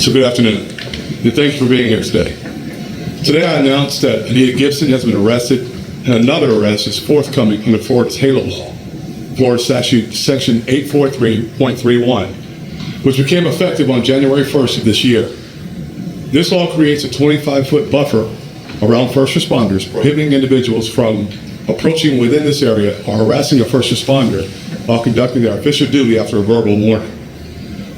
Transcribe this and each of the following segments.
So good afternoon, and thank you for being here today. Today I announced that Anita Gibson has been arrested, and another arrest is forthcoming under Florida's HALO law, Florida Statute Section 843.31, which became effective on January 1st of this year. This law creates a 25-foot buffer around first responders, prohibiting individuals from approaching within this area or harassing a first responder while conducting their official duty after a verbal warning.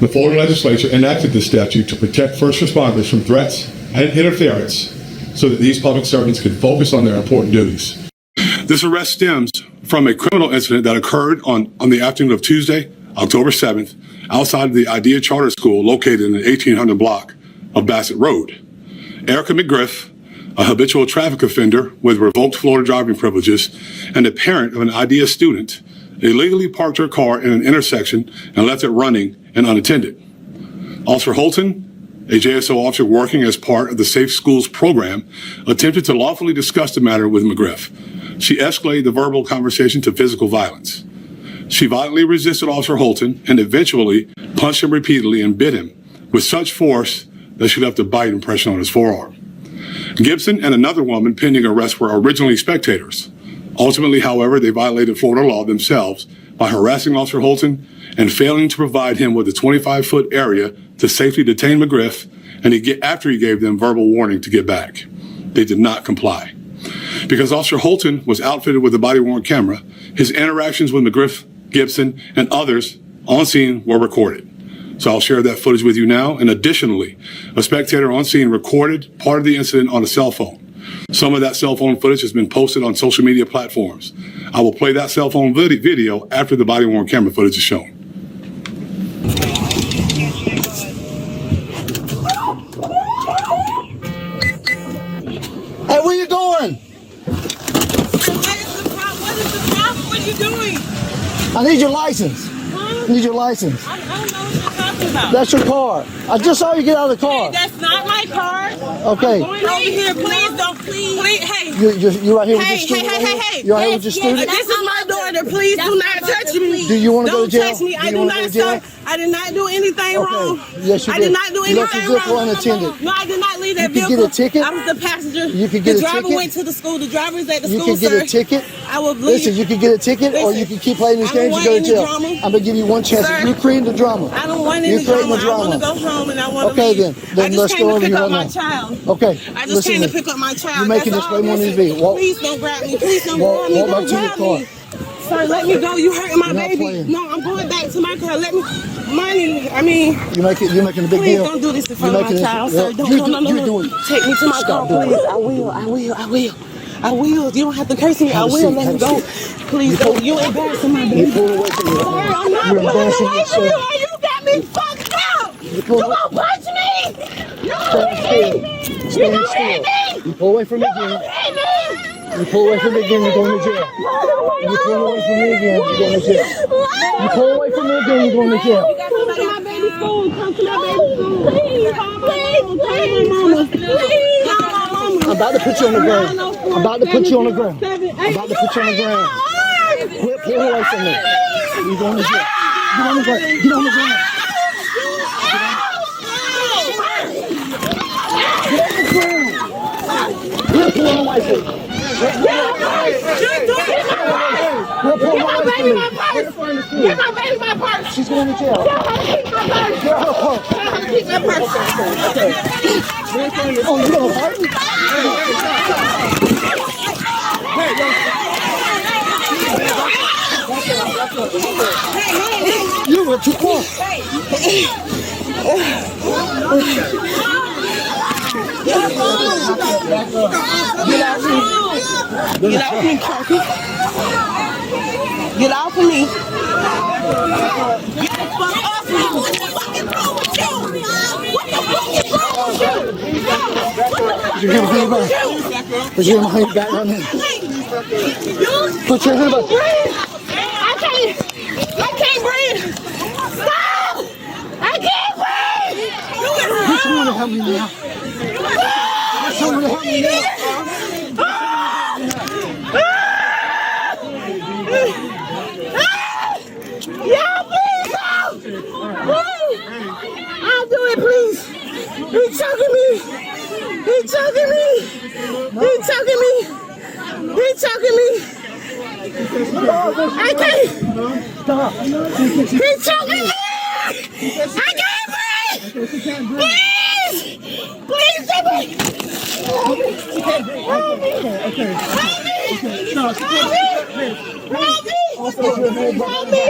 The Florida legislature enacted this statute to protect first responders from threats and interference so that these public servants can focus on their important duties. This arrest stems from a criminal incident that occurred on the afternoon of Tuesday, October 7th, outside of the IDEA Charter School located in the 1800 block of Bassett Road. Erica McGriff, a habitual traffic offender with revoked Florida driving privileges and a parent of an IDEA student, illegally parked her car in an intersection and left it running and unattended. Officer Holton, a JSO officer working as part of the Safe Schools program, attempted to lawfully discuss the matter with McGriff. She escalated the verbal conversation to physical violence. She violently resisted Officer Holton and eventually punched him repeatedly and bit him with such force that she left a bite impression on his forearm. Gibson and another woman pending arrest were originally spectators. Ultimately, however, they violated Florida law themselves by harassing Officer Holton and failing to provide him with a 25-foot area to safely detain McGriff, and after he gave them verbal warning to get back. They did not comply. Because Officer Holton was outfitted with a body-worn camera, his interactions with McGriff, Gibson, and others on scene were recorded. So I'll share that footage with you now. And additionally, a spectator on scene recorded part of the incident on a cell phone. Some of that cell phone footage has been posted on social media platforms. I will play that cell phone video after the body-worn camera footage is shown. Hey, where you going? What is the problem? What are you doing? I need your license. Huh? I need your license. I don't know what you're talking about. That's your car. I just saw you get out of the car. Hey, that's not my car. Okay. Over here, please don't, please. Hey. You right here with your Hey, student? hey. You right here with your student? This is my daughter. Please do not touch me. Do you want to go to jail? Don't touch me. I do not, sir. I did not do anything wrong. Yes, you did. I did not do anything wrong. You left your vehicle unattended. No, I did not leave that vehicle. vehicle. You could get a ticket. I was the passenger. You could get a ticket. The driver went to the school. The driver is at the school, You could get a ticket. I will leave. Listen, you could get a ticket, or you can keep playing these games and go to jail. I'm gonna give you one chance. Sir, You're creating the drama. I don't want any drama. I want to go home and I want to leave. Then let's go over here right now. I just came to pick up my child. Okay. I just came to pick up my child. You're making this way more than it is. Please don't grab me. Please don't grab me. Don't grab me. Sir, let me go. You hurting my baby. No, I'm going back to my car. Let me. Money. I mean. You're making a big deal. Please don't do this in front of my child, sir. No. Take me to my car, please. I will. You don't have to curse me. I will. Let me go. Please don't. You embarrassing my baby. I'm not pulling away from you. You got me fucked up. You gonna punch me? No. Stand still. You pull away from me again. You pull away from me again, you're going to jail. You pull away from me again, you're going to jail. You pull away from me again, you're going to jail. Come to my baby's school. Come to my baby's school. Please. I'm about to put you on the ground. I'm about to put you on the ground. I'm about to put you on the ground. Quit pulling away from me. You're going to jail. Get on the ground. Get on the ground. Quit pulling away from me. Get my baby my purse. She's going to jail. Keep my purse. Get her purse. Keep my purse. Oh, you gonna hurt me? You were too close. Get off me, Kirky. Get off of me. Get the fuck off me. What the fuck is wrong with you? What the fuck is wrong with you? Put your hand back. Put your hand back on him. Put your hand back. I can't breathe. Stop! I can't breathe. Get someone to help me now. Get someone to help me now. Yeah, please help! Please! I'll do it, please. He's choking me. He's choking me. He's choking me. He's choking me. I can't. Stop. He's choking me. I can't breathe. Please. Please, somebody. Help me. Help me. Help me. Help me.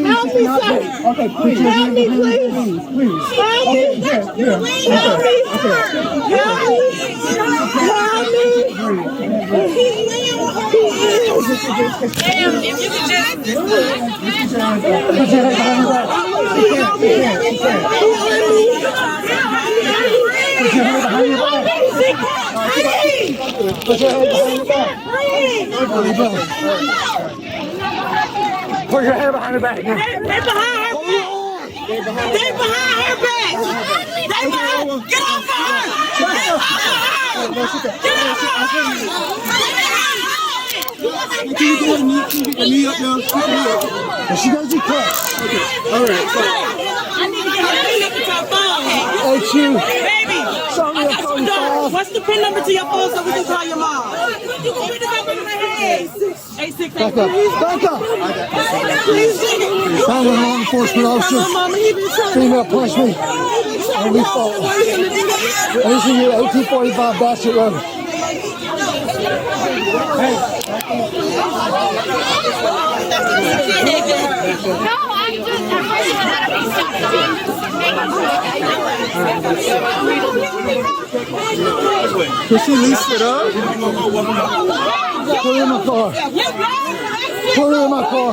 Help me, sir. Okay, please. Help me, please. Please. Help me. Help me. Help me. Help me. Damn, if you could just Put your head behind your back. Put your head behind your back. Put your head behind your back. Put your head behind your back. They behind her back. They behind her back. They behind. Get off of her. Get off of her. Get off of Can you get a knee up now? She goes to cut. All right. I need to get her pin number to her phone. Hey, you. Baby, I got some dollars. What's the pin number to your phone so we can call your mom? You can put it up in my head. 868. Back up. Back up. Please. I'm a law enforcement officer. Mama, he been trying Female punched me. And we fought. And this is your 1845 Bassett Road. Hey. Can she lease it up? Put her in my car. Put her in my car.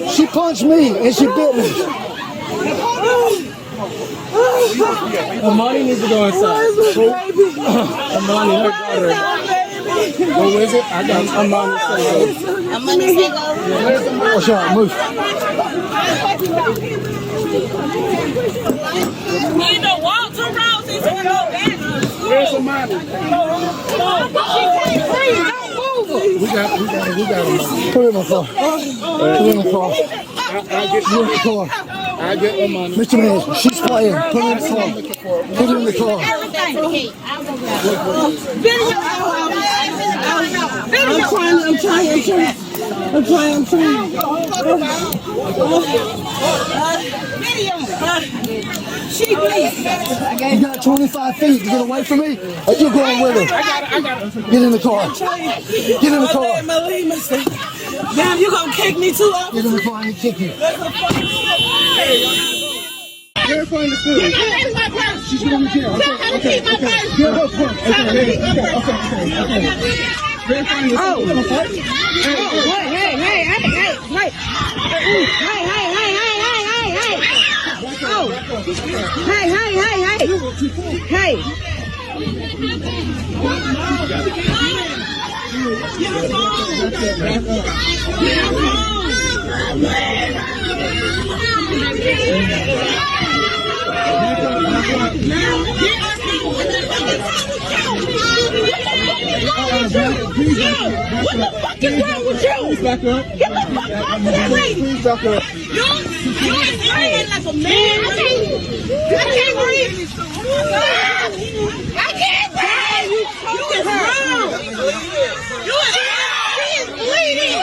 She punched me and she bit me. Amani needs to go inside. Amani, her daughter. What was it? I got Amani. Amani say go. Watch out, move. You either walk 2 rounds into go back. Where's Amani? We got Amani. Put her in my car. Put her in my car. I get Put her in the car. I get Amani. Mr. Man, she's playing. Put her in the car. Put her in the car. I'm trying. She please. You got 25 feet to get away from me, or you're going with her. Get in the car. Get in the car. Damn, you gonna kick me too? Get in the car and kick you. Verify the food. She's going to jail. Okay. Get her purse. Okay. Verify the food. Hey. What the fuck is wrong with you? Back up. Get the fuck off of that lady. Please back up. You're like a man. I can't breathe. I can't breathe. You is wrong. You is wrong. He is bleeding.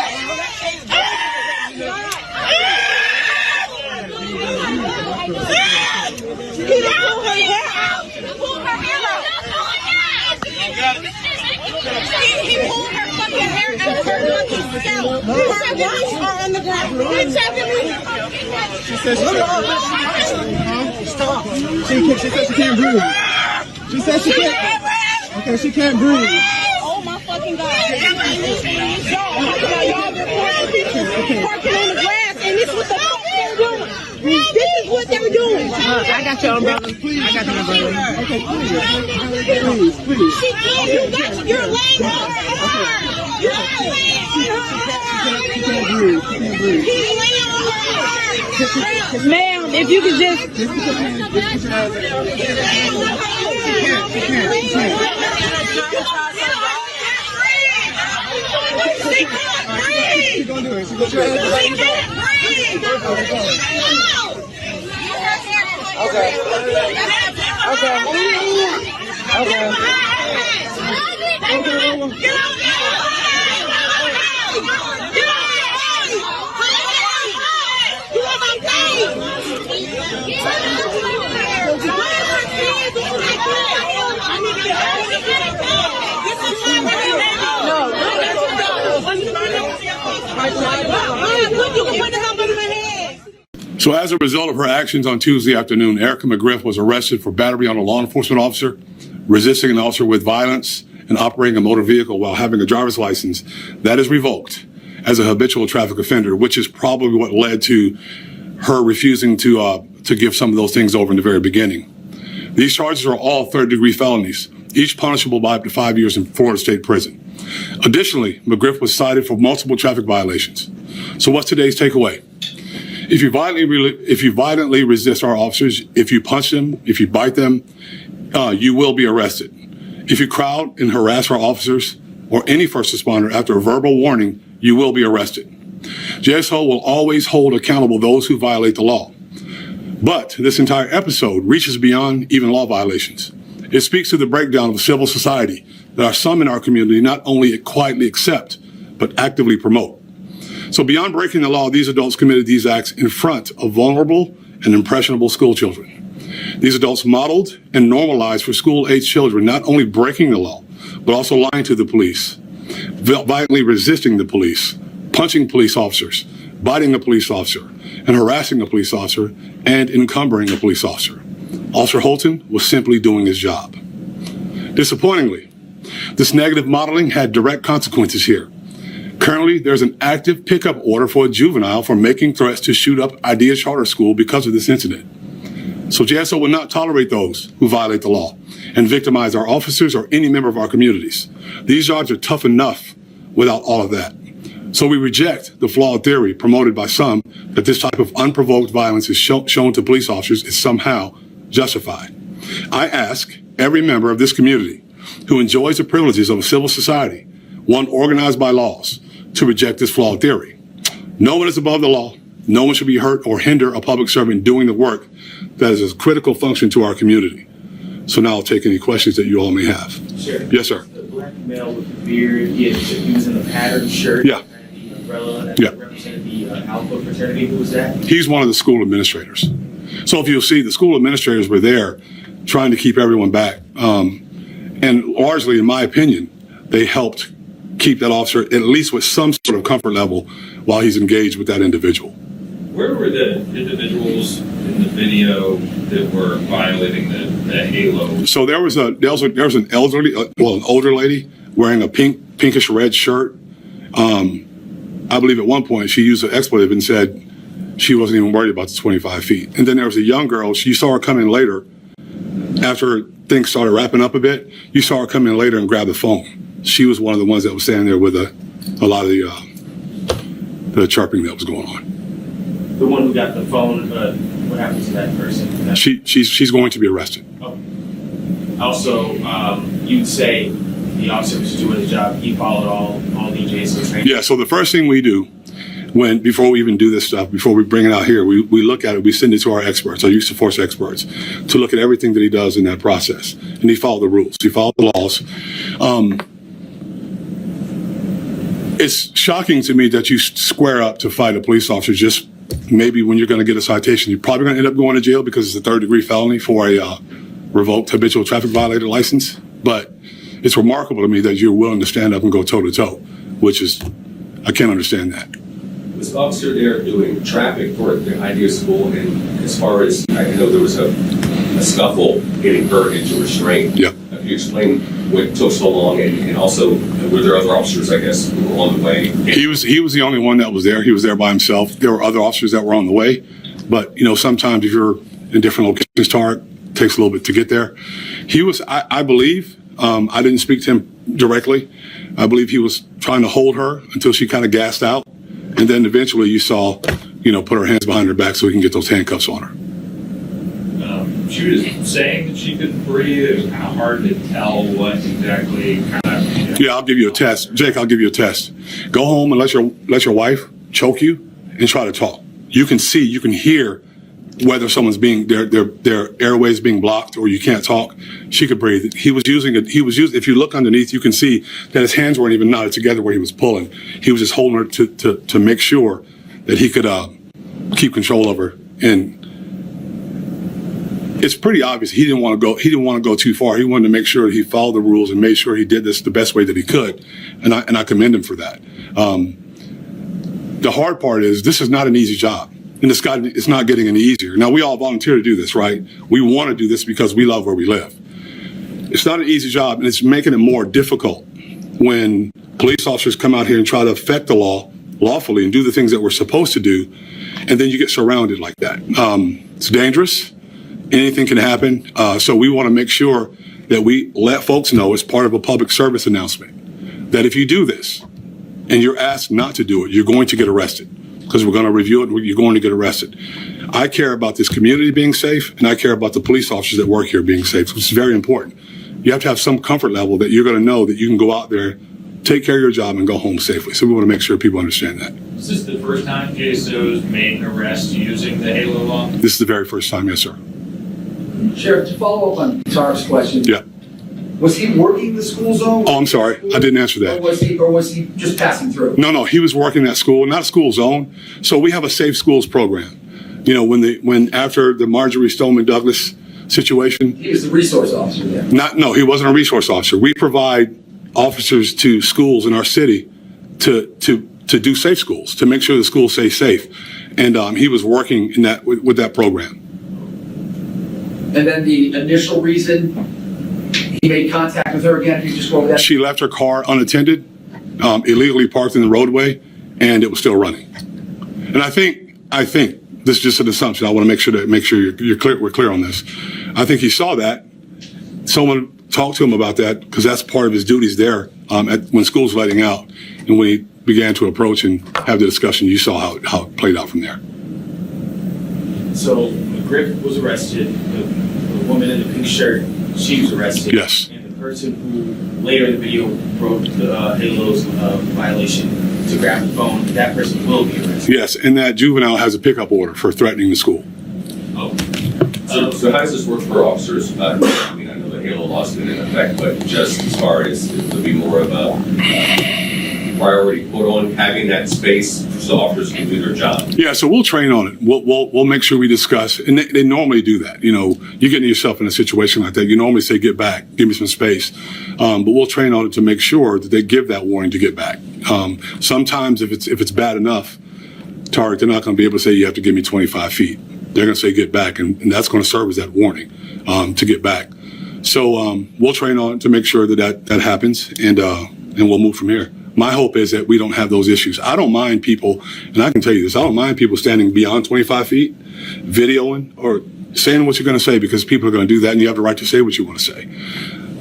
He done pulled her hair out. Pull her hair out. He pulled her fucking hair out of her fucking scalp. Her eyes are on the ground. He's checking me. She said she stop. She said she can't breathe. She said she can't. Okay, she can't breathe. Oh my fucking God. Y'all been parking on the grass and this is what the fuck they're doing. This is what they're doing. I got your umbrella. Please. I got your umbrella. Okay, please. Please. You're laying on her. You're laying on her. He's laying on her. Ma'am, if you could just. She can't. She's gonna do it. She's gonna do it. Okay. So as a result of her actions on Tuesday afternoon, Erica McGriff was arrested for battery on a law enforcement officer, resisting an officer with violence, and operating a motor vehicle while having a driver's license that is revoked as a habitual traffic offender, which is probably what led to her refusing to give some of those things over in the very beginning. These charges are all third-degree felonies, each punishable by up to 5 years in Florida State Prison. Additionally, McGriff was cited for multiple traffic violations. So what's today's takeaway? If you violently resist our officers, if you punch them, if you bite them, you will be arrested. If you crowd and harass our officers or any first responder after a verbal warning, you will be arrested. JSO will always hold accountable those who violate the law. But this entire episode reaches beyond even law violations. It speaks to the breakdown of civil society that some in our community not only quietly accept, but actively promote. So beyond breaking the law, these adults committed these acts in front of vulnerable and impressionable school children. These adults modeled and normalized for school-age children not only breaking the law, but also lying to the police, violently resisting the police, punching police officers, biting a police officer, and harassing a police officer, and encumbering a police officer. Officer Holton was simply doing his job. Disappointingly, this negative modeling had direct consequences here. Currently, there's an active pickup order for a juvenile for making threats to shoot up Idea Charter School because of this incident. So JSO will not tolerate those who violate the law and victimize our officers or any member of our communities. These yards are tough enough without all of that. So we reject the flawed theory promoted by some that this type of unprovoked violence is shown to police officers is somehow justified. I ask every member of this community who enjoys the privileges of a civil society, one organized by laws, to reject this flawed theory. No one is above the law. No one should be hurt or hinder a public servant doing the work that is a critical function to our community. So now I'll take any questions that you all may have. Sure. Yes, sir. The black male with the beard, he was in the patterned shirt. Yeah. And the umbrella that Yeah. represented the Alpha fraternity. Who was that? He's one of the school administrators. So if you'll see, the school administrators were there trying to keep everyone back. And largely, in my opinion, they helped keep that officer at least with some sort of comfort level while he's engaged with that individual. Where were the individuals in the video that were violating the halo? So there was an elderly, an older lady wearing a pinkish red shirt. I believe at one point she used an expletive and said she wasn't even worried about the 25 feet. And then there was a young girl. You saw her come in later after things started wrapping up a bit. You saw her come in later and grab the phone. She was one of the ones that was standing there with a lot of the chirping that was going on. The one who got the phone. What happened to that person? She's going to be arrested. Oh. Also, you'd say the officer was doing his job. He followed all the JSO training. Yeah. So the first thing we do before we even do this stuff, before we bring it out here, we look at it, we send it to our experts, our use of force experts, to look at everything that he does in that process. And he followed the rules. He followed the laws. It's shocking to me that you square up to fight a police officer just maybe when you're going to get a citation. You're probably going to end up going to jail because it's a third-degree felony for a revoked habitual traffic violator license. But it's remarkable to me that you're willing to stand up and go toe-to-toe, which is, I can't understand that. Was the officer there doing traffic for the Idea School? And as far as I know, there was a scuffle getting her into restraint. Yeah. Can you explain what took so long? And also, were there other officers, I guess, who were on the way? He was the only one that was there. He was there by himself. There were other officers that were on the way. But, sometimes if you're in different locations, it takes a little bit to get there. He was, I believe, I didn't speak to him directly. I believe he was trying to hold her until she kind of gassed out. And then eventually you saw, put her hands behind her back so he can get those handcuffs on her. She was saying that she couldn't breathe. It was kind of hard to tell what exactly kind of Yeah, I'll give you a test. Jake, I'll give you a test. Go home and let your wife choke you and try to talk. You can see, you can hear whether someone's being, their airways being blocked or you can't talk. She could breathe. If you look underneath, you can see that his hands weren't even knotted together where he was pulling. He was just holding her to make sure that he could keep control of her. And it's pretty obvious he didn't want to go too far. He wanted to make sure that he followed the rules and made sure he did this the best way that he could. And I commend him for that. The hard part is this is not an easy job. And it's not getting any easier. Now, we all volunteer to do this, right? We want to do this because we love where we live. It's not an easy job, and it's making it more difficult when police officers come out here and try to affect the law lawfully and do the things that we're supposed to do, and then you get surrounded like that. It's dangerous. Anything can happen. So we want to make sure that we let folks know as part of a public service announcement that if you do this and you're asked not to do it, you're going to get arrested. Because we're going to review it and you're going to get arrested. I care about this community being safe, and I care about the police officers that work here being safe, which is very important. You have to have some comfort level that you're going to know that you can go out there, take care of your job, and go home safely. So we want to make sure people understand that. Is this the first time JSO's made an arrest using the HALO law? This is the very first time, yes, sir. Sheriff, to follow up on Tar's question. Yeah. Was he working the school zone? Oh, I'm sorry. I didn't answer that. Or was he just passing through? No, he was working at school, not a school zone. So we have a safe schools program. You know, when after the Marjorie Stoneman Douglas situation. He was the resource officer there. No, he wasn't a resource officer. We provide officers to schools in our city to do safe schools, to make sure the schools stay safe. And he was working in that with that program. And then the initial reason he made contact with her again, he just go over that? She left her car unattended, illegally parked in the roadway, and it was still running. And I think this is just an assumption. I want to make sure you're clear. We're clear on this. I think he saw that. Someone talked to him about that because that's part of his duties there when school's letting out. And when he began to approach and have the discussion, you saw how it played out from there. So Griff was arrested. The woman in the pink shirt, she was arrested. Yes. And the person who later in the video broke the HALO's violation to grab the phone, that person will be arrested. Yes, and that juvenile has a pickup order for threatening the school. Oh. So how does this work for officers? I mean, I know the HALO law's been in effect, but just as far as it would be more of a priority put on having that space so officers can do their job. Yeah, so we'll train on it. We'll make sure we discuss, and they normally do that. You know, you're getting yourself in a situation like that. You normally say, "Get back, give me some space," but we'll train on it to make sure that they give that warning to get back. Sometimes, if it's bad enough, Tarek, they're not going to be able to say, "You have to give me 25 feet." They're going to say, "Get back," and that's going to serve as that warning to get back. So we'll train on it to make sure that happens, and we'll move from here. My hope is that we don't have those issues. I don't mind people, and I can tell you this, I don't mind people standing beyond 25 feet, videoing or saying what you're going to say, because people are going to do that and you have the right to say what you want to say.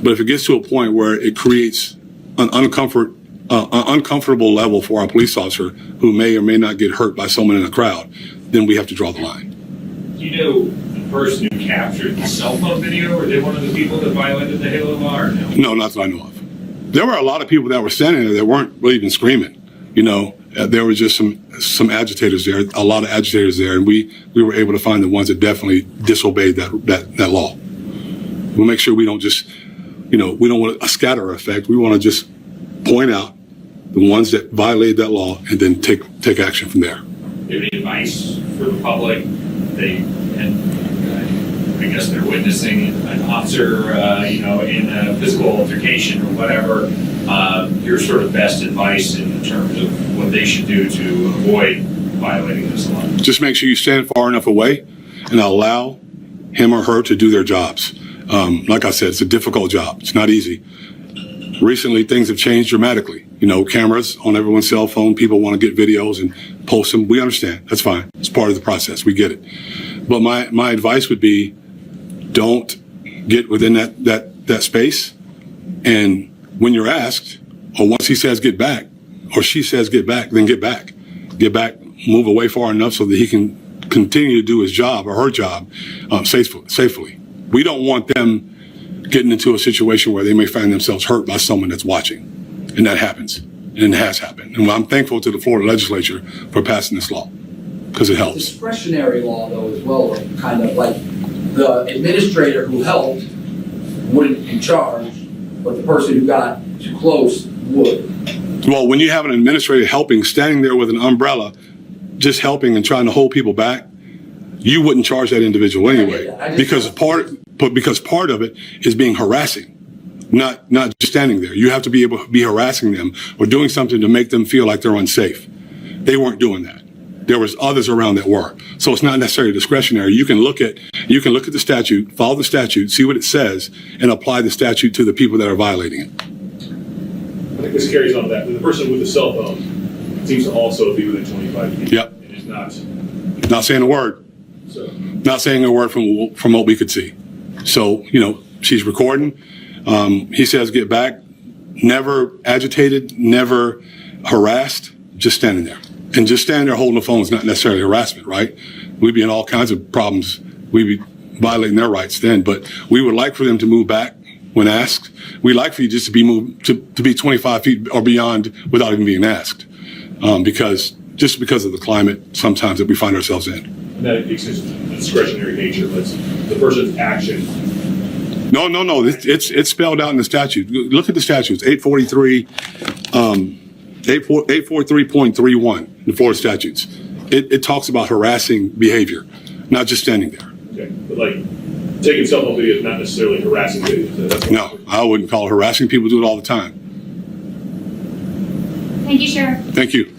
But if it gets to a point where it creates an uncomfortable level for our police officer who may or may not get hurt by someone in a crowd, then we have to draw the line. Do you know the person who captured the cell phone video? Were they one of the people that violated the HALO law or no? No, not that I know of. There were a lot of people that were standing there that weren't really even screaming. You know, there were just some agitators there, a lot of agitators there, and we were able to find the ones that definitely disobeyed that law. We'll make sure we don't just, we don't want a scatter effect. We want to just point out the ones that violate that law and then take action from there. Do you have any advice for the public? I guess they're witnessing an officer, in a physical altercation or whatever. Your sort of best advice in terms of what they should do to avoid violating this law? Just make sure you stand far enough away and allow him or her to do their jobs. Like I said, it's a difficult job. It's not easy. Recently, things have changed dramatically. Cameras on everyone's cell phone. People want to get videos and post them. We understand. That's fine. It's part of the process. We get it. But my advice would be, don't get within that space. And when you're asked, or once he says get back, or she says get back, then get back. Get back, move away far enough so that he can continue to do his job or her job safely. We don't want them getting into a situation where they may find themselves hurt by someone that's watching. And that happens, and it has happened. And I'm thankful to the Florida legislature for passing this law, because it helps. Discretionary law, though, as well, like, kind of like the administrator who helped wouldn't be charged, but the person who got too close would. Well, when you have an administrator helping, standing there with an umbrella, just helping and trying to hold people back, you wouldn't charge that individual anyway, because part of it is being harassing, not just standing there. You have to be able to be harassing them or doing something to make them feel like they're unsafe. They weren't doing that. There was others around that were. So it's not necessarily discretionary. You can look at the statute, follow the statute, see what it says, and apply the statute to the people that are violating it. I think this carries on to that. The person with the cell phone seems to also be within 25 feet. Yep. And is not. Not saying a word. So. Not saying a word from what we could see. So, she's recording. He says get back. Never agitated, never harassed, just standing there. And just standing there holding the phone is not necessarily harassment, right? We'd be in all kinds of problems. We'd be violating their rights then. But we would like for them to move back when asked. We'd like for you just to be moved to be 25 feet or beyond without even being asked. Because of the climate sometimes that we find ourselves in. And that exists the discretionary nature, but the person's action. No. It's spelled out in the statute. Look at the statutes. 843.31, the Florida statutes. It talks about harassing behavior, not just standing there. Okay, but taking cell phone video is not necessarily harassing video. No, I wouldn't call it harassing. People do it all the time. Thank you, Sheriff. Thank you.